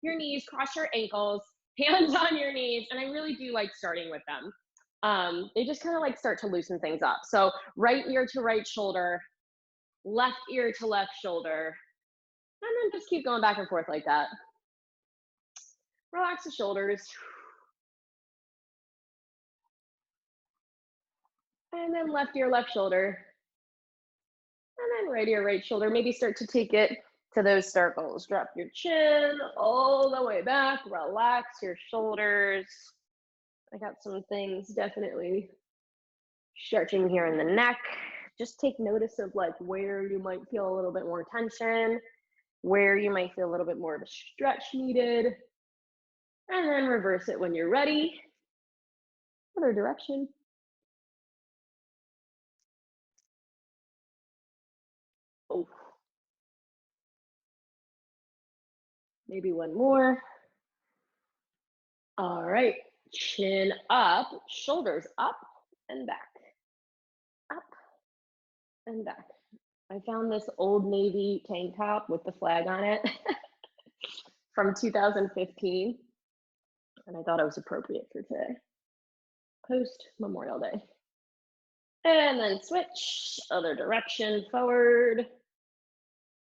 your knees, cross your ankles, hands on your knees. And I really do like starting with them. They just kind of like start to loosen things up. So right ear to right shoulder, left ear to left shoulder, and then just keep going back and forth like that. Relax the shoulders. And then left ear, left shoulder. And then right ear, right shoulder. Maybe start to take it to those circles. Drop your chin all the way back. Relax your shoulders. I got some things definitely stretching here in the neck. Just take notice of like where you might feel a little bit more tension, where you might feel a little bit more of a stretch needed. And then reverse it when you're ready. Other direction. Oh. Maybe one more. All right, chin up, shoulders up and back, up and back. I found this Old Navy tank top with the flag on it from 2015, and I thought it was appropriate for today, post Memorial Day. And then switch, other direction, forward.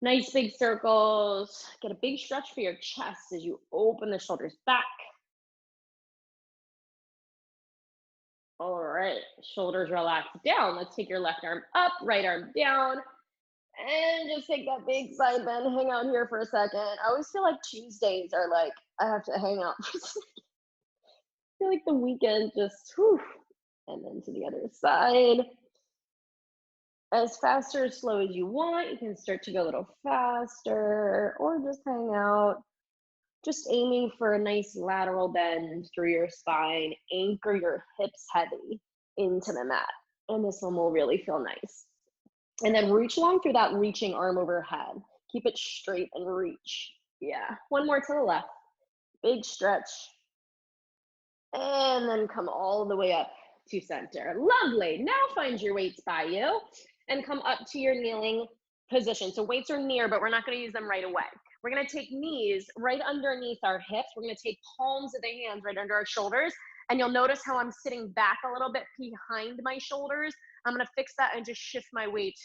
Nice big circles. Get a big stretch for your chest as you open the shoulders back. All right, shoulders relax down. Let's take your left arm up, right arm down, and just take that big side bend. Hang out here for a second. I always feel like Tuesdays are like, I have to hang out for a second. I feel like the weekend just, whew. And then to the other side. As fast or as slow as you want. You can start to go a little faster or just hang out. Just aiming for a nice lateral bend through your spine. Anchor your hips heavy into the mat. And this one will really feel nice. And then reach along through that reaching arm overhead. Keep it straight and reach. Yeah, one more to the left. Big stretch. And then come all the way up to center. Lovely. Now find your weights by you and come up to your kneeling position. So weights are near, but we're not going to use them right away. We're going to take knees right underneath our hips. We're going to take palms of the hands right under our shoulders. And you'll notice how I'm sitting back a little bit behind my shoulders. I'm going to fix that and just shift my weight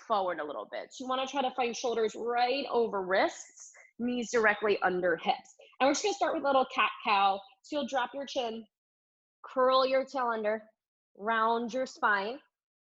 forward a little bit. So you want to try to find shoulders right over wrists, knees directly under hips. And we're just going to start with a little cat-cow. So you'll drop your chin, curl your tail under, round your spine,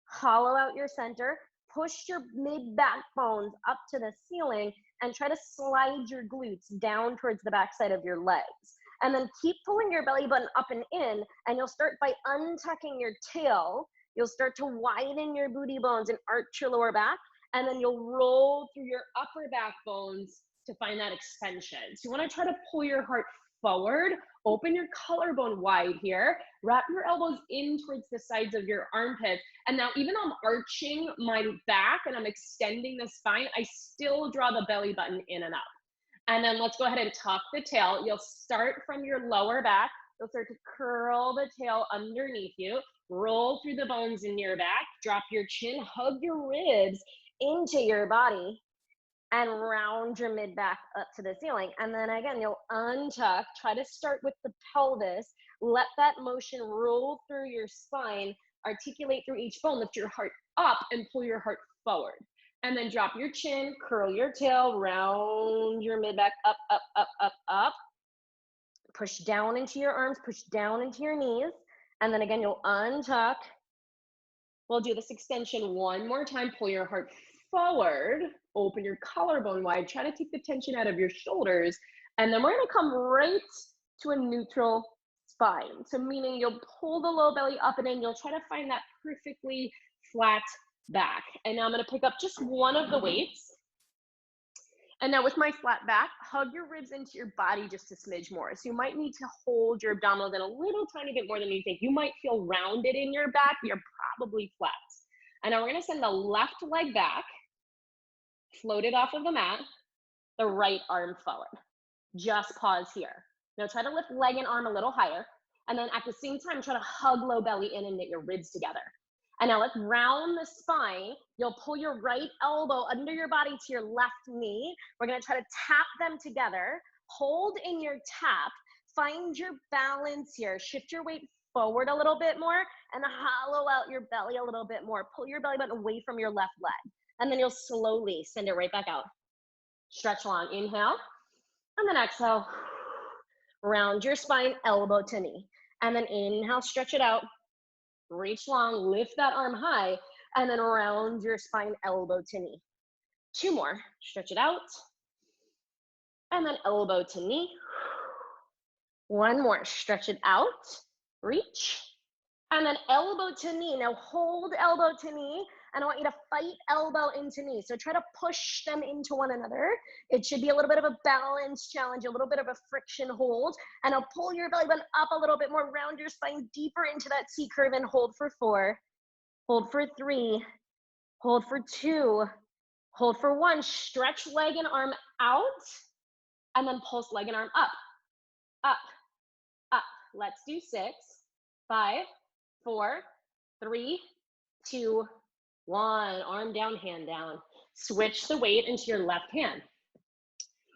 hollow out your center, push your mid-back bones up to the ceiling, and try to slide your glutes down towards the backside of your legs. And then keep pulling your belly button up and in, and you'll start by untucking your tail. You'll start to widen your booty bones and arch your lower back, and then you'll roll through your upper back bones to find that extension. So you want to try to pull your heart forward, open your collarbone wide here, wrap your elbows in towards the sides of your armpits. And now even though I'm arching my back and I'm extending the spine, I still draw the belly button in and up. And then let's go ahead and tuck the tail. You'll start from your lower back. You'll start to curl the tail underneath you, roll through the bones in your back, drop your chin, hug your ribs into your body, and round your mid back up to the ceiling. And then again, you'll untuck, try to start with the pelvis, let that motion roll through your spine, articulate through each bone, lift your heart up and pull your heart forward. And then drop your chin, curl your tail, round your mid back up, up, up, up, up. Push down into your arms, push down into your knees. And then again, you'll untuck. We'll do this extension one more time. Pull your heart forward, open your collarbone wide, try to take the tension out of your shoulders, and then we're going to come right to a neutral spine. So meaning you'll pull the low belly up and in, you'll try to find that perfectly flat back. And now I'm going to pick up just one of the weights. And now with my flat back, hug your ribs into your body just a smidge more. So you might need to hold your abdominals in a little tiny bit more than you think. You might feel rounded in your back, you're probably flat. And now we're going to send the left leg back, float it off of the mat, the right arm forward. Just pause here. Now try to lift leg and arm a little higher. And then at the same time, try to hug low belly in and knit your ribs together. And now let's round the spine. You'll pull your right elbow under your body to your left knee. We're going to try to tap them together. Hold in your tap. Find your balance here. Shift your weight forward a little bit more and hollow out your belly a little bit more. Pull your belly button away from your left leg. And then you'll slowly send it right back out. Stretch long. Inhale. And then exhale. Round your spine, elbow to knee. And then inhale, stretch it out. Reach long, lift that arm high. And then round your spine, elbow to knee. 2 more. Stretch it out. And then elbow to knee. 1 more. Stretch it out. Reach. And then elbow to knee. Now hold elbow to knee. And I want you to fight elbow into knee. So try to push them into one another. It should be a little bit of a balance challenge, a little bit of a friction hold. And I'll pull your belly button up a little bit more, round your spine deeper into that C curve and hold for 4. Hold for 3. Hold for 2. Hold for 1. Stretch leg and arm out. And then pulse leg and arm up, up, up. Let's do 6, 5, 4, 3, 2, 1. Arm down, hand down. Switch the weight into your left hand.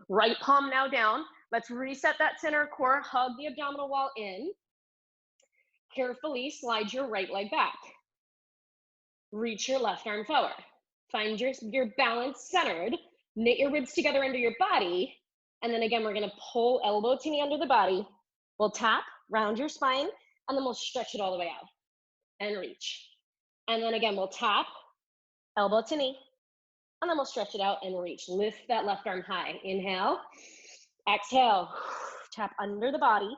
Right palm now down. Let's reset that center core. Hug the abdominal wall in. Carefully slide your right leg back. Reach your left arm forward. Find your balance centered. Knit your ribs together under your body. And then again, we're gonna pull elbow to knee under the body. We'll tap, round your spine, and then we'll stretch it all the way out and reach. And then again, we'll tap, elbow to knee, and then we'll stretch it out and reach. Lift that left arm high. Inhale, exhale, tap under the body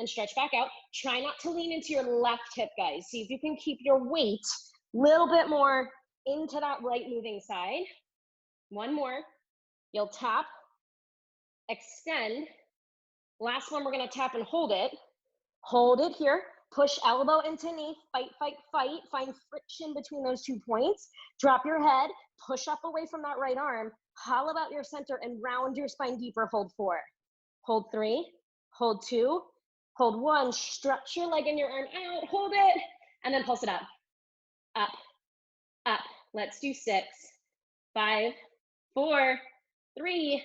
and stretch back out. Try not to lean into your left hip, guys. See if you can keep your weight a little bit more into that right moving side. 1 more. You'll tap, extend. Last one, we're gonna tap and hold it. Hold it here. Push elbow into knee, fight, fight, fight. Find friction between those 2 points. Drop your head, push up away from that right arm, hollow out your center and round your spine deeper. Hold 4, hold 3, hold 2, hold 1. Stretch your leg and your arm out, hold it, and then pulse it up, up, up. Let's do 6, 5, 4, 3,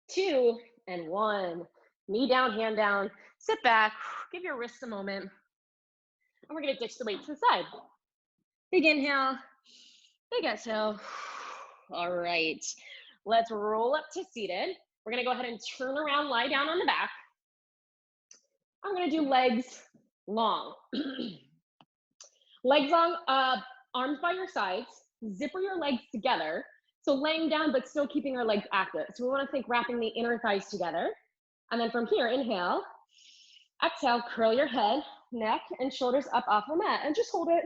2, and 1. Knee down, hand down. Sit back, give your wrists a moment. And we're gonna ditch the weight to the side. Big inhale, big exhale. All right, let's roll up to seated. We're gonna go ahead and turn around, lie down on the back. I'm gonna do legs long. Legs long, arms by your sides, zipper your legs together. So laying down, but still keeping our legs active. So we wanna think wrapping the inner thighs together. And then from here, inhale, exhale, curl your head, neck, and shoulders up off the mat. And just hold it.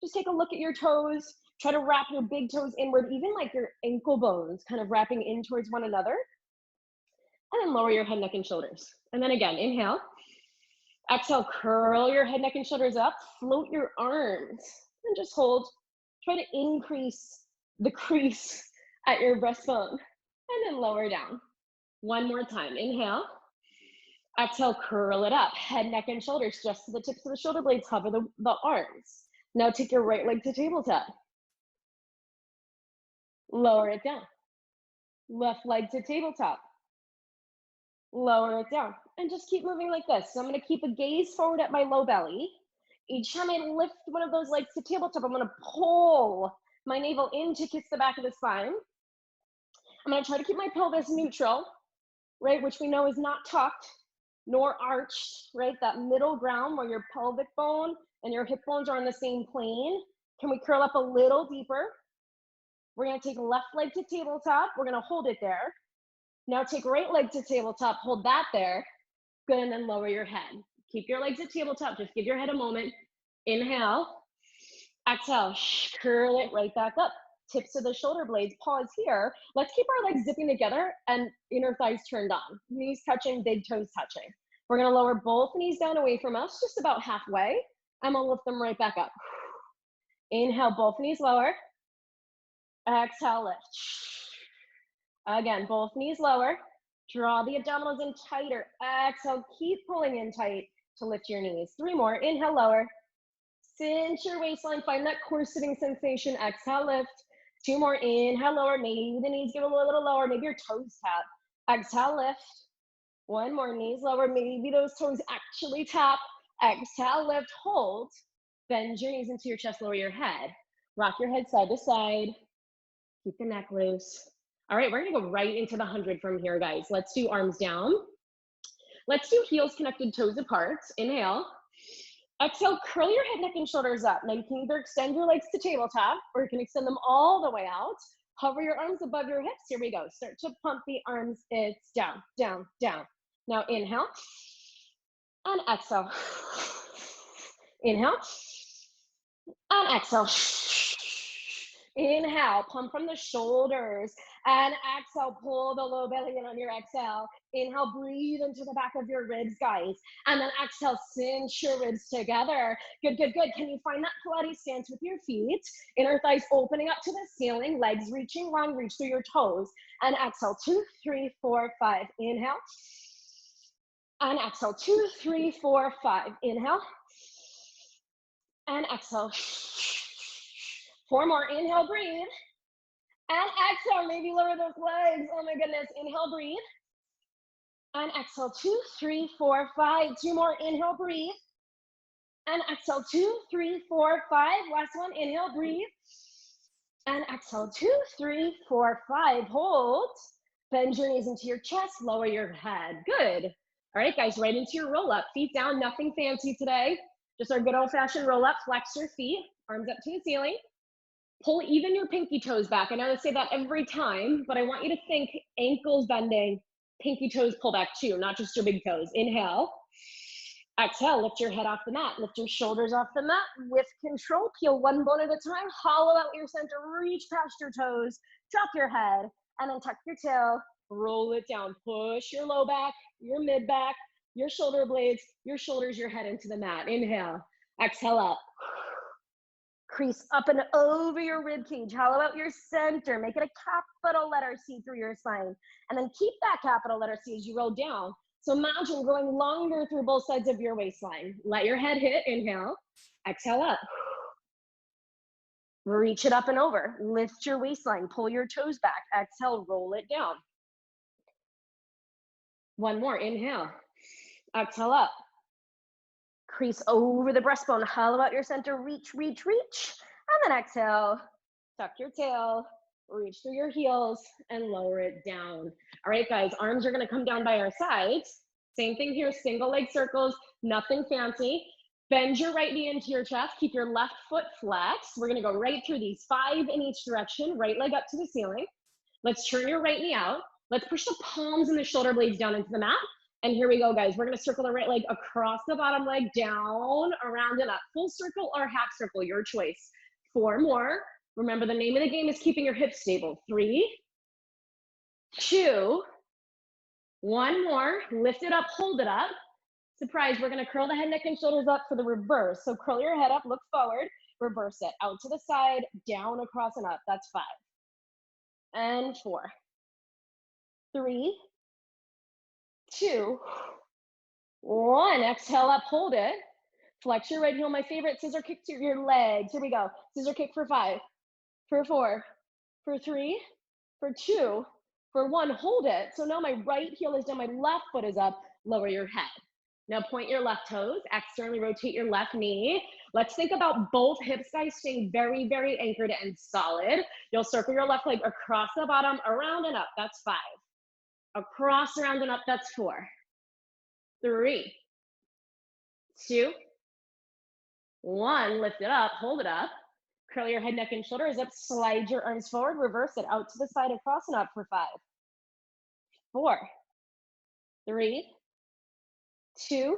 Just take a look at your toes. Try to wrap your big toes inward, even like your ankle bones, kind of wrapping in towards one another. And then lower your head, neck, and shoulders. And then again, inhale. Exhale, curl your head, neck, and shoulders up. Float your arms. And just hold. Try to increase the crease at your breastbone. And then lower down. 1 more time. Inhale. Exhale, curl it up. Head, neck, and shoulders just to the tips of the shoulder blades. Hover the arms. Now take your right leg to tabletop. Lower it down. Left leg to tabletop. Lower it down. And just keep moving like this. So I'm going to keep a gaze forward at my low belly. Each time I lift one of those legs to tabletop, I'm going to pull my navel in to kiss the back of the spine. I'm going to try to keep my pelvis neutral, right, which we know is not tucked nor arched, right? That middle ground where your pelvic bone and your hip bones are on the same plane. Can we curl up a little deeper? We're gonna take left leg to tabletop. We're gonna hold it there. Now take right leg to tabletop, hold that there. Good, and then lower your head. Keep your legs at tabletop, just give your head a moment. Inhale, exhale, curl it right back up. Tips of the shoulder blades, pause here. Let's keep our legs zipping together and inner thighs turned on. Knees touching, big toes touching. We're gonna lower both knees down away from us, just about halfway. I'm gonna lift them right back up. Inhale, both knees lower. Exhale, lift. Again, both knees lower. Draw the abdominals in tighter. Exhale, keep pulling in tight to lift your knees. 3 more, inhale, lower. Cinch your waistline, find that core sitting sensation. Exhale, lift. 2 more, inhale, lower. Maybe the knees get a little lower, maybe your toes tap. Exhale, lift. One more, knees lower, maybe those toes actually tap. Exhale, lift, hold. Bend your knees into your chest, lower your head. Rock your head side to side. Keep the neck loose. All right, we're gonna go right into the 100 from here, guys. Let's do arms down. Let's do heels connected, toes apart. Inhale. Exhale, curl your head, neck, and shoulders up. Now you can either extend your legs to tabletop or you can extend them all the way out. Hover your arms above your hips. Here we go. Start to pump the arms. It's down, down, down. Now inhale and exhale. Inhale and exhale. Inhale, pump from the shoulders, and exhale, pull the low belly in on your exhale. Inhale, breathe into the back of your ribs, guys, and then exhale, cinch your ribs together. Good, good, good. Can you find that Pilates stance with your feet? Inner thighs opening up to the ceiling, legs reaching long, reach through your toes, and exhale, 2, 3, 4, 5. Inhale, and exhale, 2, 3, 4, 5. Inhale, and exhale. 4 more, inhale, breathe, and exhale, maybe lower those legs, oh my goodness, inhale, breathe, and exhale, 2, 3, 4, 5, 2 more, inhale, breathe, and exhale, 2, 3, 4, 5, last one, inhale, breathe, and exhale, 2, 3, 4, 5, hold, bend your knees into your chest, lower your head, good. All right, guys, right into your roll up, feet down, nothing fancy today, just our good old-fashioned roll up, flex your feet, arms up to the ceiling. Pull even your pinky toes back. I know I say that every time, but I want you to think ankles bending, pinky toes pull back too, not just your big toes. Inhale. Exhale, lift your head off the mat. Lift your shoulders off the mat with control. Peel one bone at a time. Hollow out your center. Reach past your toes. Drop your head. And then tuck your tail. Roll it down. Push your low back, your mid back, your shoulder blades, your shoulders, your head into the mat. Inhale. Exhale up. Crease up and over your rib cage. Hollow out your center. Make it a capital letter C through your spine. And then keep that capital letter C as you roll down. So imagine going longer through both sides of your waistline. Let your head hit. Inhale. Exhale up. Reach it up and over. Lift your waistline. Pull your toes back. Exhale. Roll it down. One more. Inhale. Exhale up. Crease over the breastbone, hollow out your center, reach, reach, reach. And then exhale, tuck your tail, reach through your heels, and lower it down. All right, guys, arms are gonna come down by our sides. Same thing here, single leg circles, nothing fancy. Bend your right knee into your chest, keep your left foot flexed. We're gonna go right through these, 5 in each direction, right leg up to the ceiling. Let's turn your right knee out. Let's push the palms and the shoulder blades down into the mat. And here we go, guys. We're gonna circle the right leg across the bottom leg, down, around, and up. Full circle or half circle, your choice. 4 more. Remember, the name of the game is keeping your hips stable. 3, 2, 1 more. Lift it up, hold it up. Surprise, we're gonna curl the head, neck, and shoulders up for the reverse. So curl your head up, look forward, reverse it. Out to the side, down, across, and up. That's 5. And 4, 3, 2, 1. Exhale up, hold it. Flex your right heel. My favorite, scissor kick to your legs. Here we go. Scissor kick for 5, for 4, for 3, for 2, for 1. Hold it. So now my right heel is down, my left foot is up. Lower your head. Now point your left toes. Externally rotate your left knee. Let's think about both hips, guys, staying very, very anchored and solid. You'll circle your left leg across the bottom, around and up. That's 5. Across, around, and up, that's 4, 3, 2, 1. Lift it up, hold it up. Curl your head, neck, and shoulders up. Slide your arms forward, reverse it out to the side, across, and up for 5, 4, 3, 2,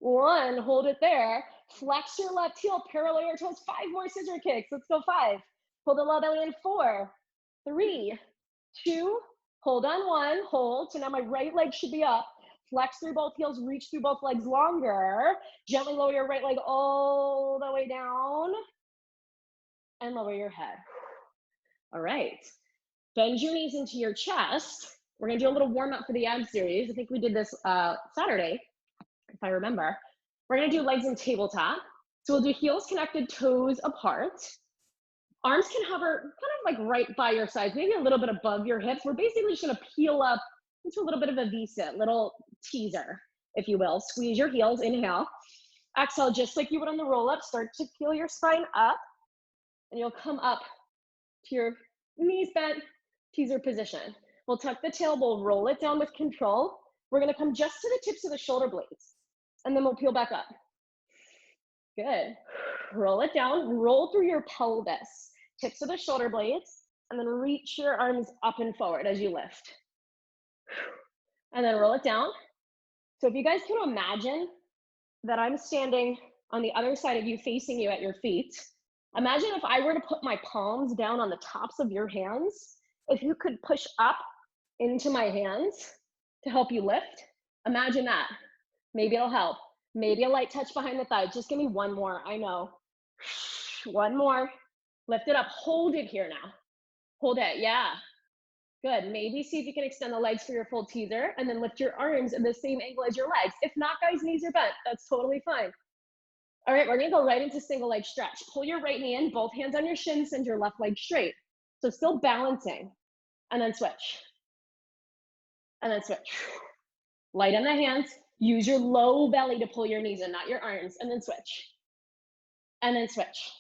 1. Hold it there. Flex your left heel, parallel your toes. 5 more scissor kicks. Let's go 5. Pull the low belly in. 4, 3, 2, hold on. 1, hold. So now my right leg should be up. Flex through both heels, reach through both legs longer. Gently lower your right leg all the way down. And lower your head. All right. Bend your knees into your chest. We're gonna do a little warm up for the ab series. I think we did this Saturday, if I remember. We're gonna do legs in tabletop. So we'll do heels connected, toes apart. Arms can hover kind of like right by your sides, maybe a little bit above your hips. We're basically just gonna peel up into a little bit of a V-sit, little teaser, if you will. Squeeze your heels, inhale. Exhale, just like you would on the roll-up, start to peel your spine up, and you'll come up to your knees bent, teaser position. We'll tuck the tailbone, roll it down with control. We're gonna come just to the tips of the shoulder blades, and then we'll peel back up. Good. Roll it down, roll through your pelvis, tips of the shoulder blades, and then reach your arms up and forward as you lift. And then roll it down. So if you guys can imagine that I'm standing on the other side of you, facing you at your feet, imagine if I were to put my palms down on the tops of your hands, if you could push up into my hands to help you lift, imagine that. Maybe it'll help. Maybe a light touch behind the thighs. Just give me one more, I know. One more. Lift it up, hold it here now. Hold it, yeah. Good, maybe see if you can extend the legs for your full teaser and then lift your arms in the same angle as your legs. If not, guys, knees are bent, that's totally fine. All right, we're gonna go right into single leg stretch. Pull your right knee in, both hands on your shins, send your left leg straight. So still balancing, and then switch. And then switch. Light on the hands, use your low belly to pull your knees in, not your arms, and then switch. And then switch.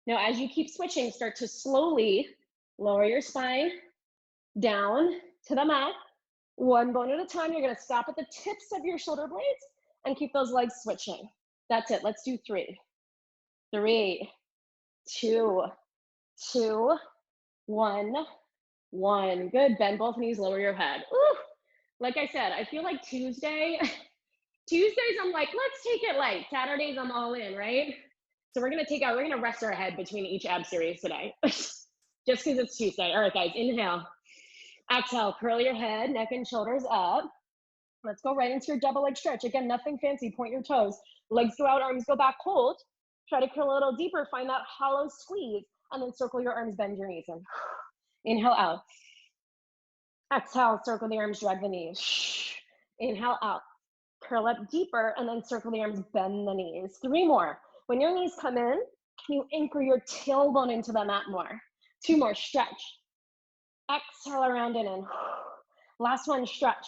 Now, as you keep switching, start to slowly lower your spine down to the mat. One bone at a time. You're gonna stop at the tips of your shoulder blades and keep those legs switching. That's it, let's do 3. 3, 2, 2, 1, 1. Good, bend both knees, lower your head. Ooh. Like I said, I feel like Tuesdays I'm like, let's take it light. Saturdays I'm all in, right? So we're gonna rest our head between each ab series today. Just because it's Tuesday. All right, guys, inhale. Exhale, curl your head, neck and shoulders up. Let's go right into your double leg stretch. Again, nothing fancy, point your toes. Legs go out, arms go back, hold. Try to curl a little deeper, find that hollow squeeze, and then circle your arms, bend your knees in. Inhale out. Exhale, circle the arms, drag the knees. Inhale out. Curl up deeper, and then circle the arms, bend the knees. 3 more. When your knees come in, can you anchor your tailbone into the mat more? 2 more, stretch. Exhale around and in. Last one, stretch.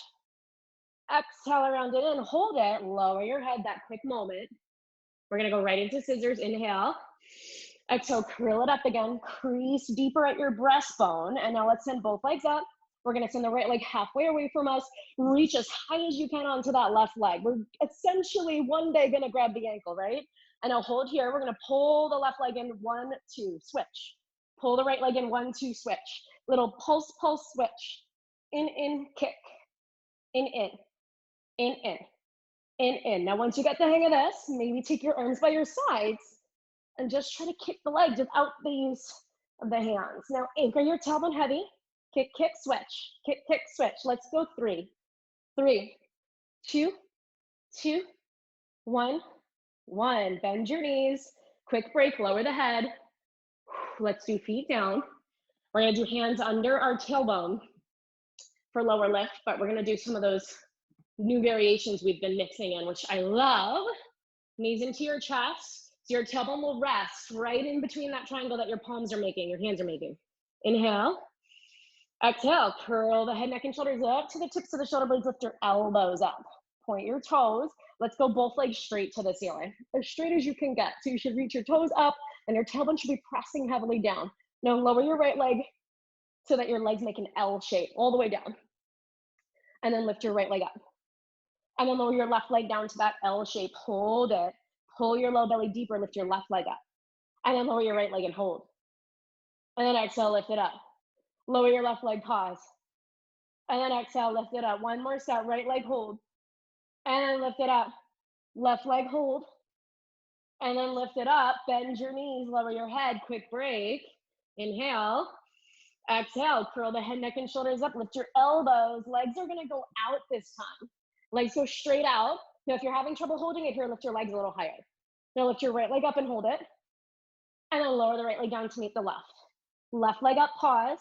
Exhale around and in, hold it, lower your head that quick moment. We're gonna go right into scissors, inhale. Exhale, curl it up again, crease deeper at your breastbone, and now let's send both legs up. We're gonna send the right leg halfway away from us, reach as high as you can onto that left leg. We're essentially one day gonna grab the ankle, right? And now hold here, we're gonna pull the left leg in, 1, 2, switch. Pull the right leg in, 1, 2, switch. Little pulse, pulse, switch. In, kick. In, in. Now, once you get the hang of this, maybe take your arms by your sides and just try to kick the legs without the use of the hands. Now, anchor your tailbone heavy. Kick, kick, switch. Kick, kick, switch. Let's go 3, 3, 2, 2, 1, 1. Bend your knees. Quick break, lower the head. Let's do feet down. We're gonna do hands under our tailbone for lower lift, but we're gonna do some of those new variations we've been mixing in, which I love. Knees into your chest, so your tailbone will rest right in between that triangle that your palms are making, your hands are making. Inhale, exhale, curl the head, neck, and shoulders up to the tips of the shoulder blades, lift your elbows up. Point your toes. Let's go both legs straight to the ceiling, as straight as you can get. So you should reach your toes up and your tailbone should be pressing heavily down. Now lower your right leg so that your legs make an L shape all the way down. And then lift your right leg up. And then lower your left leg down to that L shape, hold it. Pull your low belly deeper, lift your left leg up. And then lower your right leg and hold. And then exhale, lift it up. Lower your left leg, pause. And then exhale, lift it up. One more set, right leg, hold. And then lift it up. Left leg, hold. And then lift it up, bend your knees, lower your head, quick break. Inhale. Exhale, curl the head, neck, and shoulders up, lift your elbows. Legs are gonna go out this time. Legs go straight out. Now, if you're having trouble holding it here, lift your legs a little higher. Now lift your right leg up and hold it. And then lower the right leg down to meet the left. Left leg up, pause.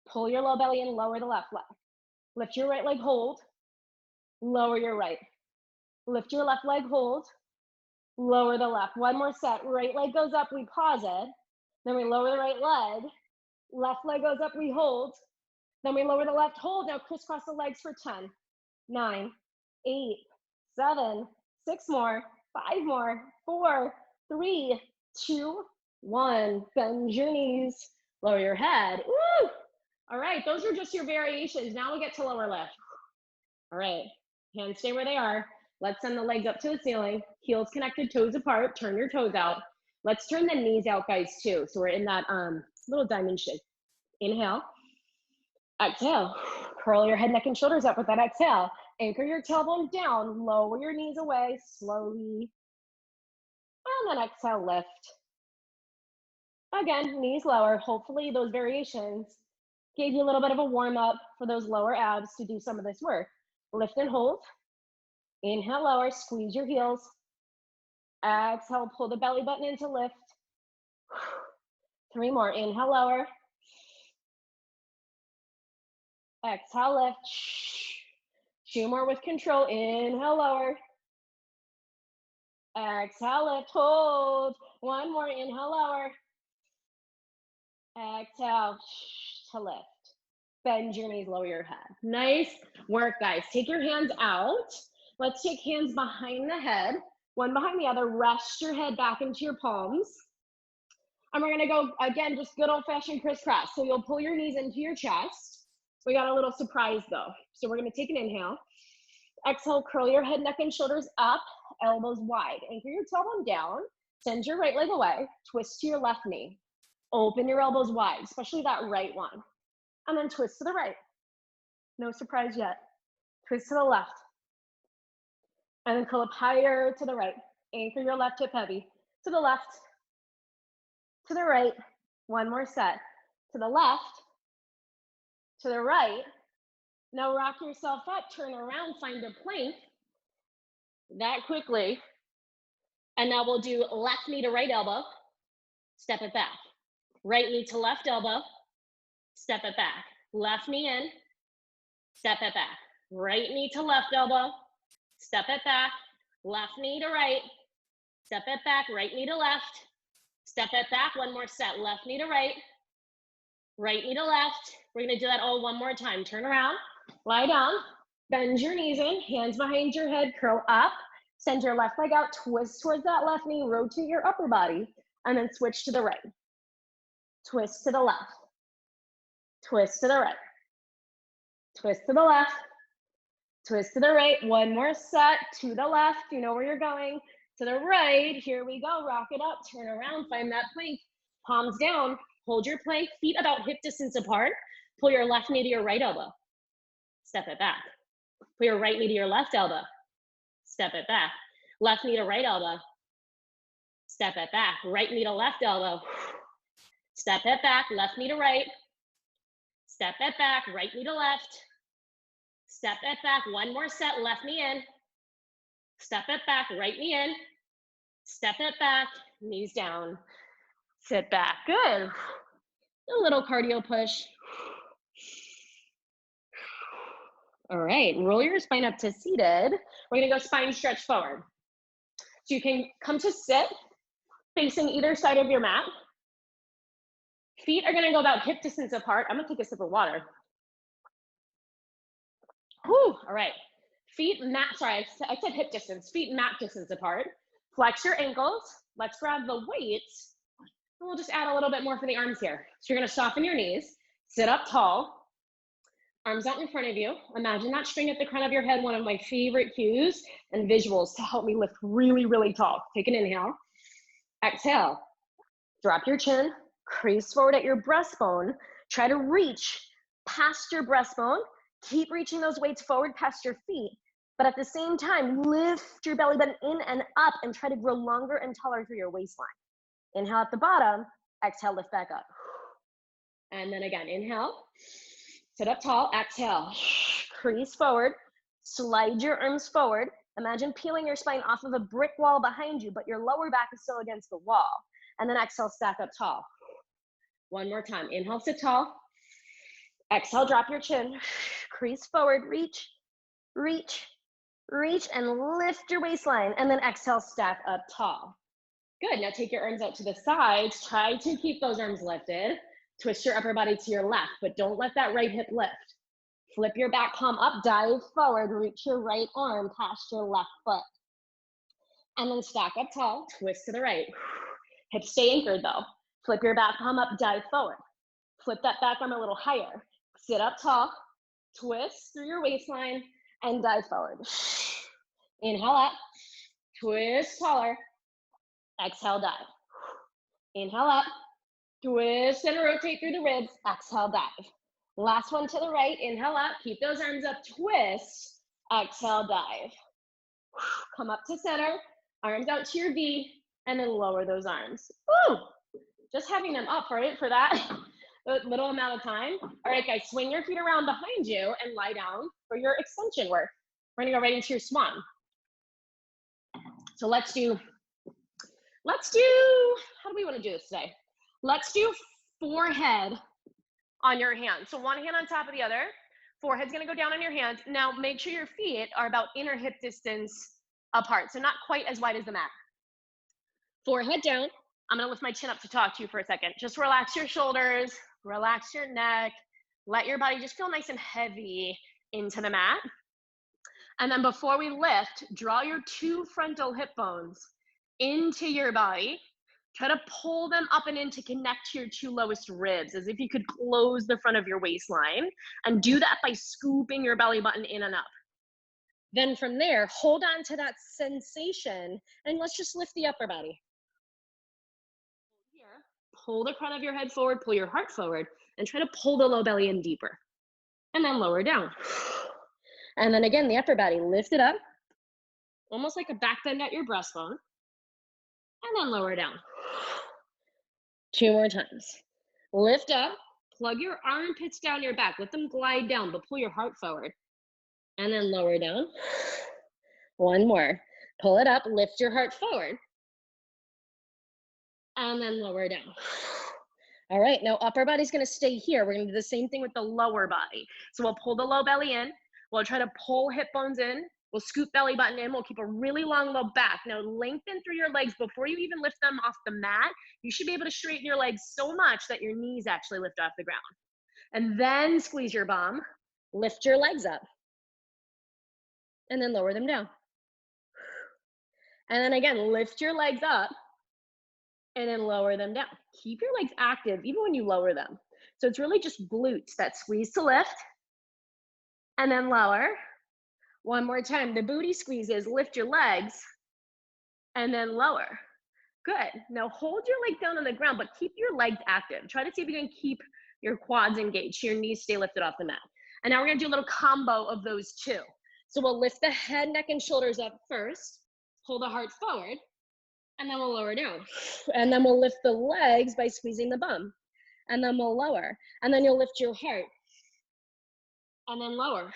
Pull your low belly in, lower the left leg. Lift your right leg, hold. Lower your right. Lift your left leg, hold. Lower the left. One more set. Right leg goes up, we pause it. Then we lower the right leg. Left leg goes up, we hold. Then we lower the left, hold. Now crisscross the legs for 10, 9, 8, 7, 6 more, 5 more, 4, 3, 2, 1. Bend your knees, lower your head. Woo! All right, those are just your variations. Now we get to lower lift. All right, hands stay where they are. Let's send the legs up to the ceiling. Heels connected, toes apart. Turn your toes out. Let's turn the knees out, guys, too. So we're in that little diamond shape. Inhale. Exhale. Curl your head, neck, and shoulders up with that exhale. Anchor your tailbone down. Lower your knees away slowly. And then exhale, lift. Again, knees lower. Hopefully those variations gave you a little bit of a warm up for those lower abs to do some of this work. Lift and hold. Inhale, lower, squeeze your heels. Exhale, pull the belly button into lift. 3 more, inhale, lower. Exhale, lift. 2 more with control, inhale, lower. Exhale, lift, hold. 1 more, inhale, lower. Exhale, to lift. Bend your knees, lower your head. Nice work, guys. Take your hands out. Let's take hands behind the head, one behind the other. Rest your head back into your palms. And we're gonna go, again, just good old-fashioned crisscross. So you'll pull your knees into your chest. We got a little surprise though. So we're gonna take an inhale. Exhale, curl your head, neck, and shoulders up, elbows wide. Anchor your tailbone down, send your right leg away, twist to your left knee. Open your elbows wide, especially that right one. And then twist to the right. No surprise yet. Twist to the left. And then pull up higher to the right. Anchor your left hip heavy. To the left. To the right. 1 more set. To the left. To the right. Now rock yourself up, turn around, find a plank. That quickly. And now we'll do left knee to right elbow. Step it back. Right knee to left elbow. Step it back. Left knee in. Step it back. Right knee to left elbow. Step it back. Left knee to right. Step it back. Right knee to left. Step it back. 1 more set. Left knee to right. Right knee to left. We're going to do that all 1 more time. Turn around. Lie down. Bend your knees in. Hands behind your head. Curl up. Send your left leg out. Twist towards that left knee. Rotate your upper body. And then switch to the right. Twist to the left. Twist to the right. Twist to the left. Twist to the right. 1 more set. To the left. You know where you're going. To the right. Here we go. Rock it up. Turn around. Find that plank. Palms down. Hold your plank. Feet about hip distance apart. Pull your left knee to your right elbow. Step it back. Pull your right knee to your left elbow. Step it back. Left knee to right elbow. Step it back. Right knee to left elbow. Step it back. Left knee to right. Step it back. Right knee to left. Step it back. 1 more set. Left knee in. Step it back. Right knee in. Step it back. Knees down. Sit back. Good. A little cardio push. All right. Roll your spine up to seated. We're going to go spine stretch forward. So you can come to sit facing either side of your mat. Feet are going to go about hip distance apart. I'm going to take a sip of water. Whew, all right. Feet mat, sorry, I said hip distance. Feet mat distance apart. Flex your ankles. Let's grab the weights. And we'll just add a little bit more for the arms here. So you're going to soften your knees. Sit up tall. Arms out in front of you. Imagine that string at the crown of your head, one of my favorite cues and visuals to help me lift really, really tall. Take an inhale. Exhale. Drop your chin. Crease forward at your breastbone. Try to reach past your breastbone. Keep reaching those weights forward past your feet. But at the same time, lift your belly button in and up and try to grow longer and taller through your waistline. Inhale at the bottom. Exhale, lift back up. And then again, inhale. Sit up tall. Exhale. Crease forward. Slide your arms forward. Imagine peeling your spine off of a brick wall behind you, but your lower back is still against the wall. And then exhale, stack up tall. 1 more time. Inhale, sit tall. Exhale, drop your chin. Crease forward, reach, reach, reach, and lift your waistline. And then exhale, stack up tall. Good. Now take your arms out to the sides. Try to keep those arms lifted. Twist your upper body to your left, but don't let that right hip lift. Flip your back palm up, dive forward, reach your right arm past your left foot. And then stack up tall, twist to the right. Hips stay anchored though. Flip your back palm up, dive forward. Flip that back arm a little higher. Sit up tall, twist through your waistline, and dive forward. Inhale up, twist taller. Exhale, dive. Inhale up, twist and rotate through the ribs. Exhale, dive. Last one to the right. Inhale up, keep those arms up, twist. Exhale, dive. Come up to center, arms out to your V, and then lower those arms. Woo! Just having them up, right, for that little amount of time. All right, guys, swing your feet around behind you and lie down for your extension work. We're gonna go right into your swan. So let's do, how do we wanna do this today? Let's do forehead on your hands. So one hand on top of the other. Forehead's gonna go down on your hands. Now make sure your feet are about inner hip distance apart, so not quite as wide as the mat. Forehead down. I'm gonna lift my chin up to talk to you for a second. Just relax your shoulders, relax your neck, let your body just feel nice and heavy into the mat. And then before we lift, draw your 2 frontal hip bones into your body. Try to pull them up and in to connect to your 2 lowest ribs, as if you could close the front of your waistline, and do that by scooping your belly button in and up. Then from there, hold on to that sensation, and let's just lift the upper body. Here, pull the front of your head forward, pull your heart forward, and try to pull the low belly in deeper. And then lower down. And then again, the upper body, lift it up, almost like a back bend at your breastbone, and then lower down. 2 more times. Lift up, plug your armpits down your back, let them glide down, but pull your heart forward. And then lower down. 1 more. Pull it up, lift your heart forward. And then lower down. All right, now upper body's gonna stay here. We're gonna do the same thing with the lower body. So we'll pull the low belly in. We'll try to pull hip bones in. We'll scoop belly button in. We'll keep a really long low back. Now lengthen through your legs before you even lift them off the mat. You should be able to straighten your legs so much that your knees actually lift off the ground. And then squeeze your bum, lift your legs up, and then lower them down. And then again, lift your legs up and then lower them down. Keep your legs active even when you lower them. So it's really just glutes that squeeze to lift and then lower. 1 more time, the booty squeezes, lift your legs, and then lower. Good. Now hold your leg down on the ground, but keep your legs active. Try to see if you can keep your quads engaged so your knees stay lifted off the mat. And now we're gonna do a little combo of those 2. So we'll lift the head, neck, and shoulders up first, pull the heart forward, and then we'll lower down. And then we'll lift the legs by squeezing the bum, and then we'll lower. And then you'll lift your heart, and then lower.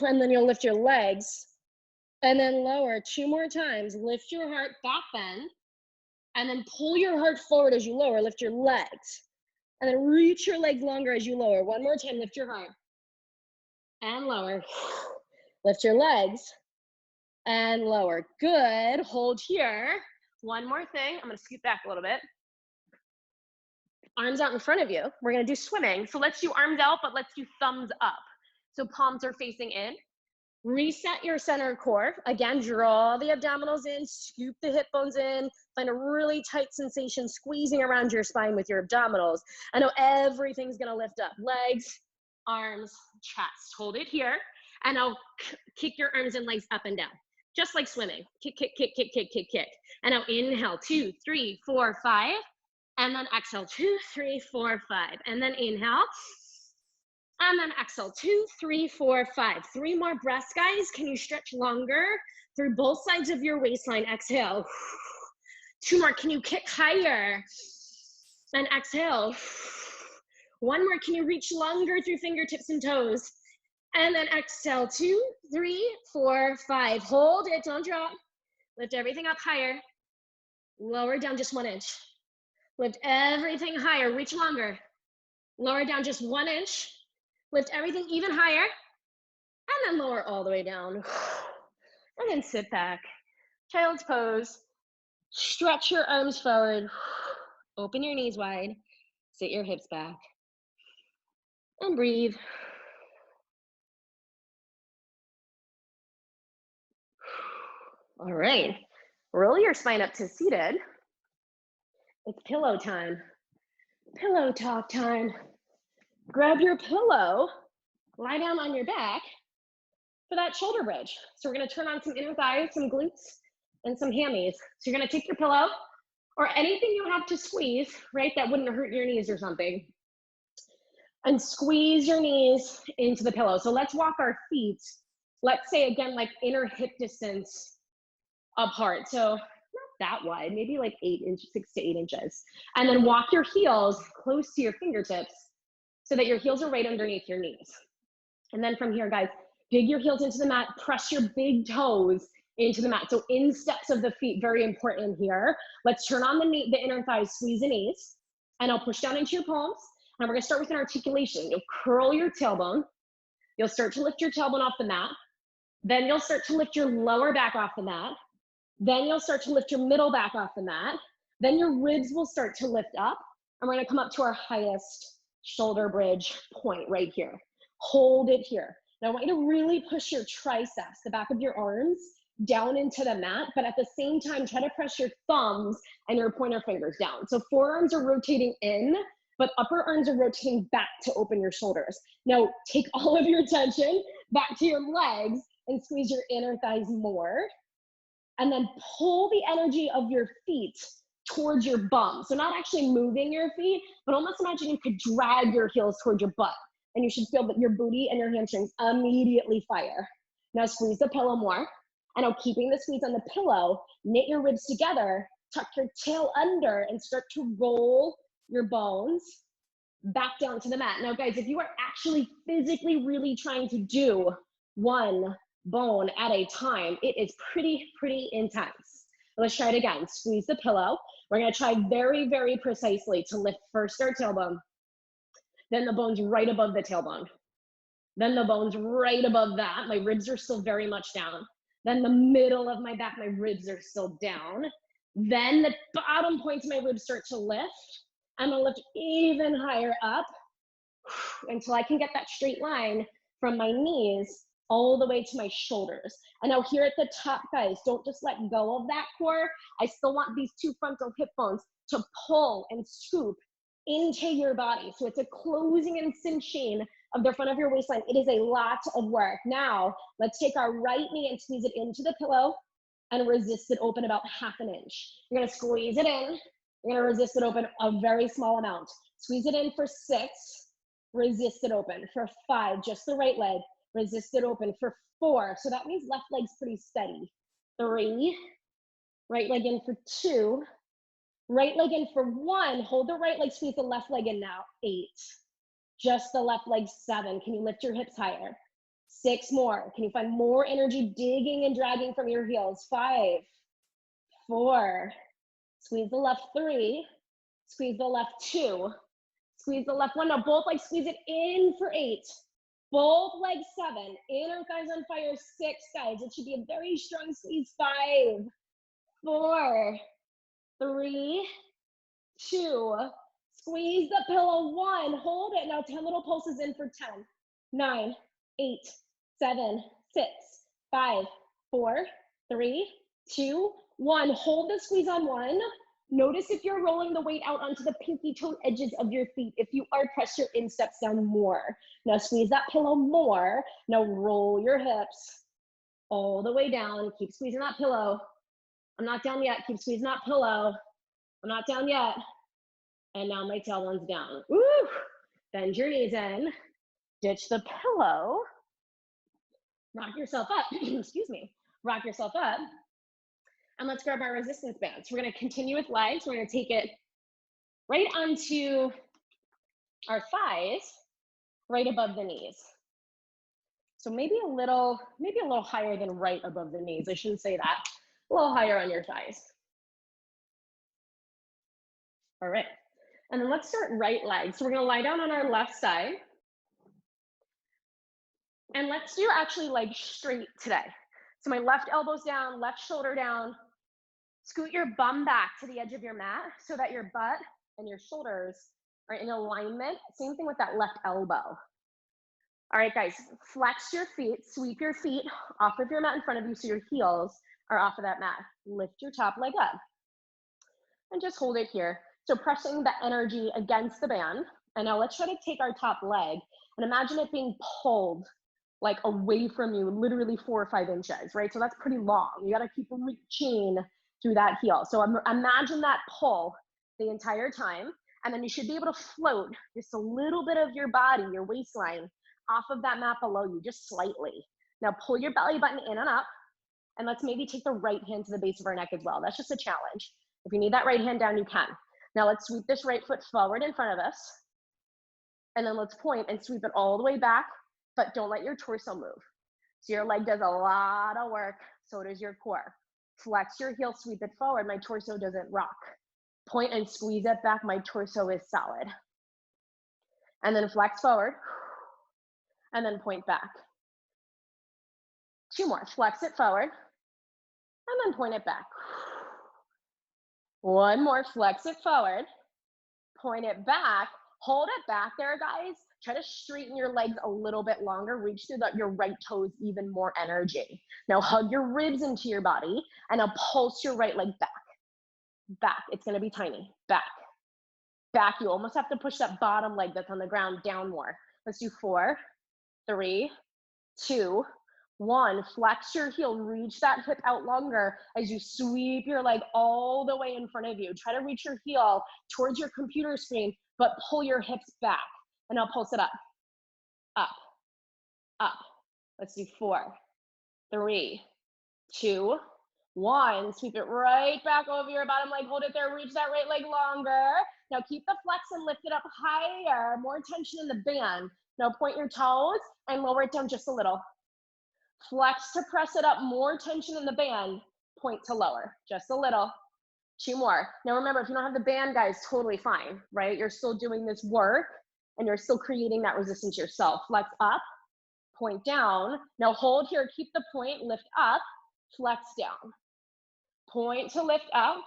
And then you'll lift your legs, and then lower. 2 more times. Lift your heart, back bend, and then pull your heart forward as you lower. Lift your legs, and then reach your legs longer as you lower. 1 more time. Lift your heart, and lower. Lift your legs, and lower. Good. Hold here. 1 more thing. I'm gonna scoot back a little bit. Arms out in front of you. We're gonna do swimming. So let's do arms out, but let's do thumbs up. So palms are facing in. Reset your center core. Again, draw the abdominals in, scoop the hip bones in, find a really tight sensation squeezing around your spine with your abdominals. I know everything's gonna lift up. Legs, arms, chest. Hold it here. And now kick your arms and legs up and down. Just like swimming. Kick, kick, kick, kick, kick, kick, kick. And now inhale, 2, 3, 4, 5. And then exhale, 2, 3, 4, 5. And then inhale. And then exhale, 2, 3, 4, 5. 3 more breaths, guys. Can you stretch longer through both sides of your waistline? Exhale. 2 more. Can you kick higher? And exhale. 1 more. Can you reach longer through fingertips and toes? And then exhale, 2, 3, 4, 5. Hold it, don't drop. Lift everything up higher. Lower down just 1 inch. Lift everything higher, reach longer. Lower down just 1 inch. Lift everything even higher. And then lower all the way down. And then sit back. Child's pose. Stretch your arms forward. Open your knees wide. Sit your hips back. And breathe. All right. Roll your spine up to seated. It's pillow time. Pillow talk time. Grab your pillow, lie down on your back for that shoulder bridge. So we're gonna turn on some inner thighs, some glutes, and some hammies. So you're gonna take your pillow or anything you have to squeeze, right, that wouldn't hurt your knees or something, and squeeze your knees into the pillow. So let's walk our feet, let's say again, like inner hip distance apart. So not that wide, maybe like 8 inches, 6 to 8 inches. And then walk your heels close to your fingertips so that your heels are right underneath your knees. And then from here, guys, dig your heels into the mat, press your big toes into the mat. So insteps of the feet, very important here. Let's turn on the inner thighs, squeeze the knees, and I'll push down into your palms. And we're gonna start with an articulation. You'll curl your tailbone. You'll start to lift your tailbone off the mat. Then you'll start to lift your lower back off the mat. Then you'll start to lift your middle back off the mat. Then your ribs will start to lift up. And we're gonna come up to our highest shoulder bridge point right here. Hold it here. Now I want you to really push your triceps, the back of your arms, down into the mat, but at the same time, try to press your thumbs and your pointer fingers down. So forearms are rotating in, but upper arms are rotating back to open your shoulders. Now take all of your attention back to your legs and squeeze your inner thighs more. And then pull the energy of your feet towards your bum. So not actually moving your feet, but almost imagine you could drag your heels towards your butt. And you should feel that your booty and your hamstrings immediately fire. Now squeeze the pillow more. And now keeping the squeeze on the pillow, knit your ribs together, tuck your tail under, and start to roll your bones back down to the mat. Now guys, if you are actually physically really trying to do one bone at a time, it is pretty intense. Let's try it again. Squeeze the pillow. We're gonna try very, very precisely to lift first our tailbone, then the bones right above the tailbone, then the bones right above that. My ribs are still very much down. Then the middle of my back, my ribs are still down. Then the bottom points of my ribs start to lift. I'm gonna lift even higher up until I can get that straight line from my knees all the way to my shoulders. And now here at the top, guys, don't just let go of that core. I still want these two frontal hip bones to pull and scoop into your body. So it's a closing and cinching of the front of your waistline. It is a lot of work. Now, let's take our right knee and squeeze it into the pillow and resist it open about 1/2 inch. You're gonna squeeze it in. You're gonna resist it open a very small amount. Squeeze it in for 6, resist it open. For 5, just the right leg, resist it open. For 4, so that means left leg's pretty steady. 3, right leg in for 2, right leg in for 1, hold the right leg, squeeze the left leg in now. 8, just the left leg. 7, can you lift your hips higher? 6 more, can you find more energy digging and dragging from your heels? 5, 4, squeeze the left 3, squeeze the left 2, squeeze the left 1. Now both legs, squeeze it in for 8. Both legs 7, inner thighs on fire. 6, guys, it should be a very strong squeeze. 5, 4, 3, 2, squeeze the pillow. 1, hold it. Now 10 little pulses in for 10, 9, 8, 7, 6, 5, 4, 3, 2, 1. Hold the squeeze on 1. Notice if you're rolling the weight out onto the pinky toe edges of your feet. If you are, press your insteps down more. Now squeeze that pillow more. Now roll your hips all the way down. Keep squeezing that pillow. I'm not down yet. Keep squeezing that pillow. I'm not down yet. And now my tailbone's down. Woo! Bend your knees in. Ditch the pillow. Rock yourself up. Excuse me. Rock yourself up. And let's grab our resistance bands. We're gonna continue with legs. We're gonna take it right onto our thighs, right above the knees. So maybe a little higher than right above the knees. I shouldn't say that. A little higher on your thighs. All right. And then let's start right leg. So we're gonna lie down on our left side. And let's do actually legs straight today. So my left elbow's down, left shoulder down. Scoot your bum back to the edge of your mat so that your butt and your shoulders are in alignment. Same thing with that left elbow. All right, guys, flex your feet, sweep your feet off of your mat in front of you so your heels are off of that mat. Lift your top leg up and just hold it here. So pressing the energy against the band. And now let's try to take our top leg and imagine it being pulled like away from you, literally 4 or 5 inches, right? So that's pretty long. You gotta keep reaching through that heel. So imagine that pull the entire time. And then you should be able to float just a little bit of your body, your waistline, off of that mat below you, just slightly. Now pull your belly button in and up, and let's maybe take the right hand to the base of our neck as well. That's just a challenge. If you need that right hand down, you can. Now let's sweep this right foot forward in front of us, and then let's point and sweep it all the way back, but don't let your torso move. So your leg does a lot of work, so does your core. Flex your heel, sweep it forward, my torso doesn't rock. Point and squeeze it back, my torso is solid. And then flex forward, and then point back. 2 more, flex it forward, and then point it back. 1 more, flex it forward, point it back, hold it back there, guys. Try to straighten your legs a little bit longer, reach through your right toes, even more energy. Now hug your ribs into your body, and now pulse your right leg back. Back, it's gonna be tiny, back. Back, you almost have to push that bottom leg that's on the ground down more. Let's do 4, 3, 2, 1. Flex your heel, reach that hip out longer as you sweep your leg all the way in front of you. Try to reach your heel towards your computer screen, but pull your hips back. And now pulse it up, up, up. Let's do 4, 3, 2, 1. Sweep it right back over your bottom leg. Hold it there. Reach that right leg longer. Now keep the flex and lift it up higher. More tension in the band. Now point your toes and lower it down just a little. Flex to press it up. More tension in the band. Point to lower. Just a little. 2 more. Now remember, if you don't have the band, guys, totally fine, right? You're still doing this work and you're still creating that resistance yourself. Flex up. Point down. Now hold here. Keep the point. Lift up. Flex down. Point to lift up,